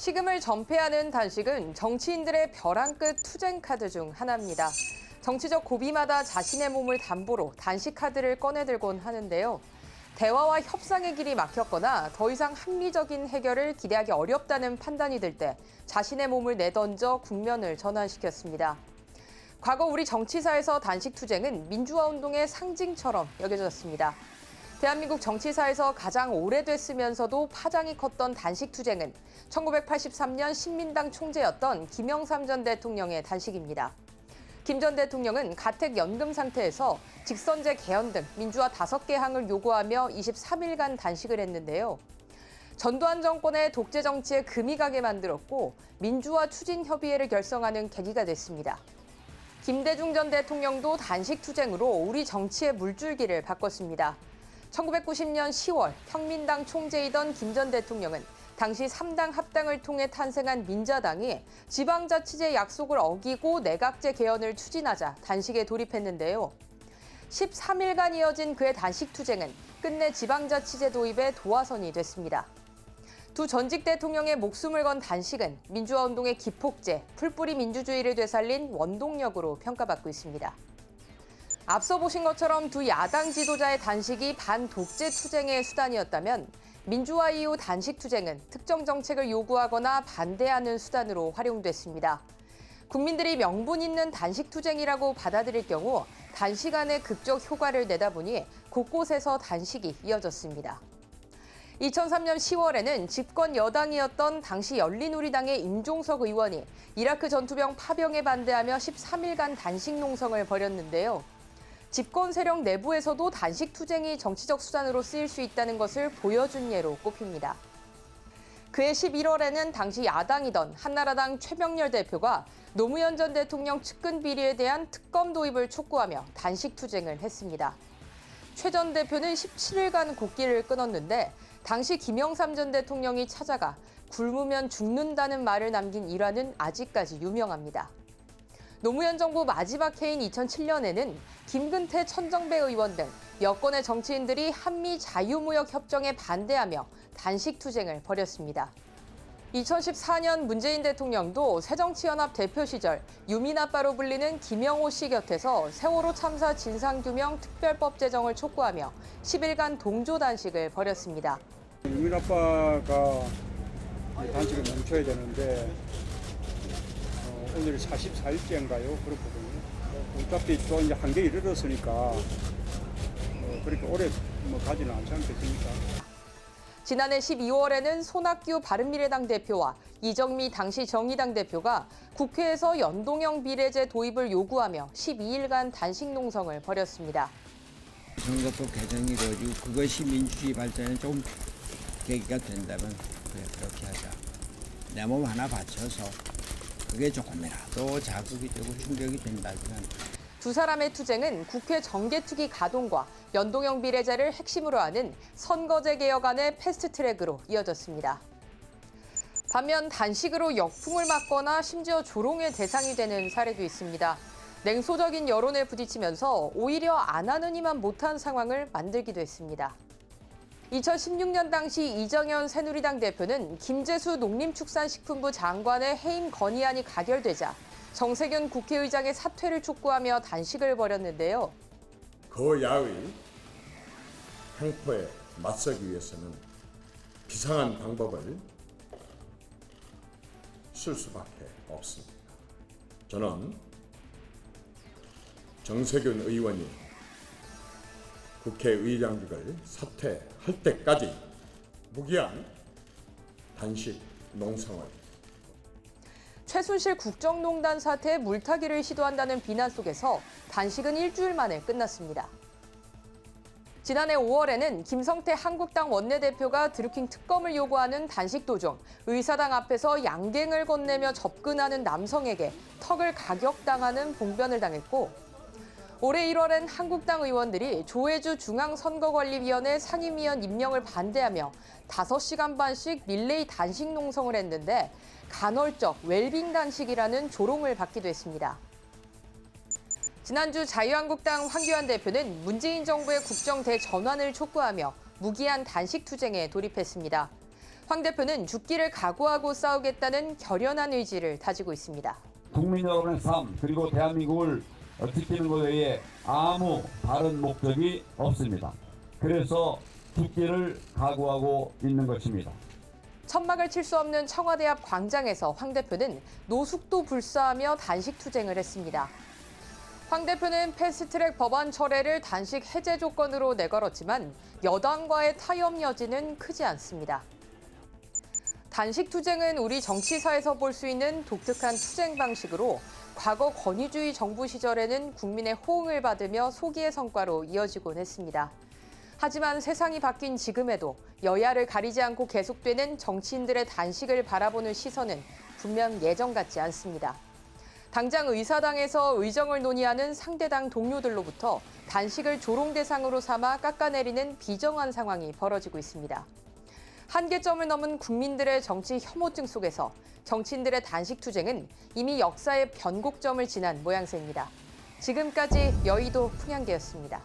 식음을 전폐하는 단식은 정치인들의 벼랑 끝 투쟁 카드 중 하나입니다. 정치적 고비마다 자신의 몸을 담보로 단식 카드를 꺼내들곤 하는데요. 대화와 협상의 길이 막혔거나 더 이상 합리적인 해결을 기대하기 어렵다는 판단이 들 때 자신의 몸을 내던져 국면을 전환시켰습니다. 과거 우리 정치사에서 단식 투쟁은 민주화 운동의 상징처럼 여겨졌습니다. 대한민국 정치사에서 가장 오래됐으면서도 파장이 컸던 단식 투쟁은 1983년 신민당 총재였던 김영삼 전 대통령의 단식입니다. 김 전 대통령은 가택 연금 상태에서 직선제 개헌 등 민주화 5개 항을 요구하며 23일간 단식을 했는데요. 전두환 정권의 독재 정치에 금이 가게 만들었고 민주화 추진 협의회를 결성하는 계기가 됐습니다. 김대중 전 대통령도 단식 투쟁으로 우리 정치의 물줄기를 바꿨습니다. 1990년 10월 평민당 총재이던 김 전 대통령은 당시 3당 합당을 통해 탄생한 민자당이 지방자치제 약속을 어기고 내각제 개헌을 추진하자 단식에 돌입했는데요. 13일간 이어진 그의 단식 투쟁은 끝내 지방자치제 도입의 도화선이 됐습니다. 두 전직 대통령의 목숨을 건 단식은 민주화 운동의 기폭제, 풀뿌리 민주주의를 되살린 원동력으로 평가받고 있습니다. 앞서 보신 것처럼 두 야당 지도자의 단식이 반독재 투쟁의 수단이었다면 민주화 이후 단식 투쟁은 특정 정책을 요구하거나 반대하는 수단으로 활용됐습니다. 국민들이 명분 있는 단식 투쟁이라고 받아들일 경우 단식 안에 극적 효과를 내다보니 곳곳에서 단식이 이어졌습니다. 2003년 10월에는 집권 여당이었던 당시 열린우리당의 임종석 의원이 이라크 전투병 파병에 반대하며 13일간 단식 농성을 벌였는데요. 집권 세력 내부에서도 단식 투쟁이 정치적 수단으로 쓰일 수 있다는 것을 보여준 예로 꼽힙니다. 그해 11월에는 당시 야당이던 한나라당 최병렬 대표가 노무현 전 대통령 측근 비리에 대한 특검 도입을 촉구하며 단식 투쟁을 했습니다. 최 전 대표는 17일간 곡기를 끊었는데 당시 김영삼 전 대통령이 찾아가 굶으면 죽는다는 말을 남긴 일화는 아직까지 유명합니다. 노무현 정부 마지막 해인 2007년에는 김근태, 천정배 의원 등 여권의 정치인들이 한미 자유무역 협정에 반대하며 단식 투쟁을 벌였습니다. 2014년 문재인 대통령도 새정치연합 대표 시절 유민아빠로 불리는 김영호 씨 곁에서 세월호 참사 진상규명 특별법 제정을 촉구하며 10일간 동조 단식을 벌였습니다. 유민아빠가 단식을 멈춰야 되는데 오늘 44일째인가요? 그렇거든요. 어차피 또 이제 한계에 이르렀으니까 그렇게 오래 가지는 않지 않겠습니까? 지난해 12월에는 손학규 바른미래당 대표와 이정미 당시 정의당 대표가 국회에서 연동형 비례제 도입을 요구하며 12일간 단식 농성을 벌였습니다. 선거법 개정이 이루어지고 그것이 민주주의 발전에 좀 계기가 된다면 그래 그렇게 하자. 내 몸 하나 바쳐서 그게 조금이라도 자극이 되고 충격이 된다면. 두 사람의 투쟁은 국회 정개특위 가동과 연동형 비례제를 핵심으로 하는 선거제 개혁안의 패스트트랙으로 이어졌습니다. 반면 단식으로 역풍을 맞거나 심지어 조롱의 대상이 되는 사례도 있습니다. 냉소적인 여론에 부딪히면서 오히려 안 하느니만 못한 상황을 만들기도 했습니다. 2016년 당시 이정현 새누리당 대표는 김재수 농림축산식품부 장관의 해임 건의안이 가결되자 정세균 국회의장의 사퇴를 촉구하며 단식을 벌였는데요. 그 야의 횡포에 맞서기 위해서는 비상한 방법을 쓸 수밖에 없습니다. 저는 정세균 의원이 국회의장직을 사퇴할 때까지 무기한 단식 농성을 최순실 국정농단 사태에 물타기를 시도한다는 비난 속에서 단식은 일주일 만에 끝났습니다. 지난해 5월에는 김성태 한국당 원내대표가 드루킹 특검을 요구하는 단식 도중 의사당 앞에서 양갱을 건네며 접근하는 남성에게 턱을 가격당하는 봉변을 당했고 올해 1월엔 한국당 의원들이 조혜주 중앙선거관리위원회 상임위원 임명을 반대하며 5시간 반씩 릴레이 단식 농성을 했는데 간헐적 웰빙 단식이라는 조롱을 받기도 했습니다. 지난주 자유한국당 황교안 대표는 문재인 정부의 국정 대전환을 촉구하며 무기한 단식 투쟁에 돌입했습니다. 황 대표는 죽기를 각오하고 싸우겠다는 결연한 의지를 다지고 있습니다. 국민 여러분의 삶 그리고 대한민국을 지키는 것 외에 아무 다른 목적이 없습니다. 그래서 죽기를 각오하고 있는 것입니다. 천막을 칠 수 없는 청와대 앞 광장에서 황 대표는 노숙도 불사하며 단식 투쟁을 했습니다. 황 대표는 패스트트랙 법안 철회를 단식 해제 조건으로 내걸었지만 여당과의 타협 여지는 크지 않습니다. 단식 투쟁은 우리 정치사에서 볼 수 있는 독특한 투쟁 방식으로 과거 권위주의 정부 시절에는 국민의 호응을 받으며 소기의 성과로 이어지곤 했습니다. 하지만 세상이 바뀐 지금에도 여야를 가리지 않고 계속되는 정치인들의 단식을 바라보는 시선은 분명 예전 같지 않습니다. 당장 의사당에서 의정을 논의하는 상대당 동료들로부터 단식을 조롱 대상으로 삼아 깎아내리는 비정한 상황이 벌어지고 있습니다. 한계점을 넘은 국민들의 정치 혐오증 속에서 정치인들의 단식 투쟁은 이미 역사의 변곡점을 지난 모양새입니다. 지금까지 여의도 풍향계였습니다.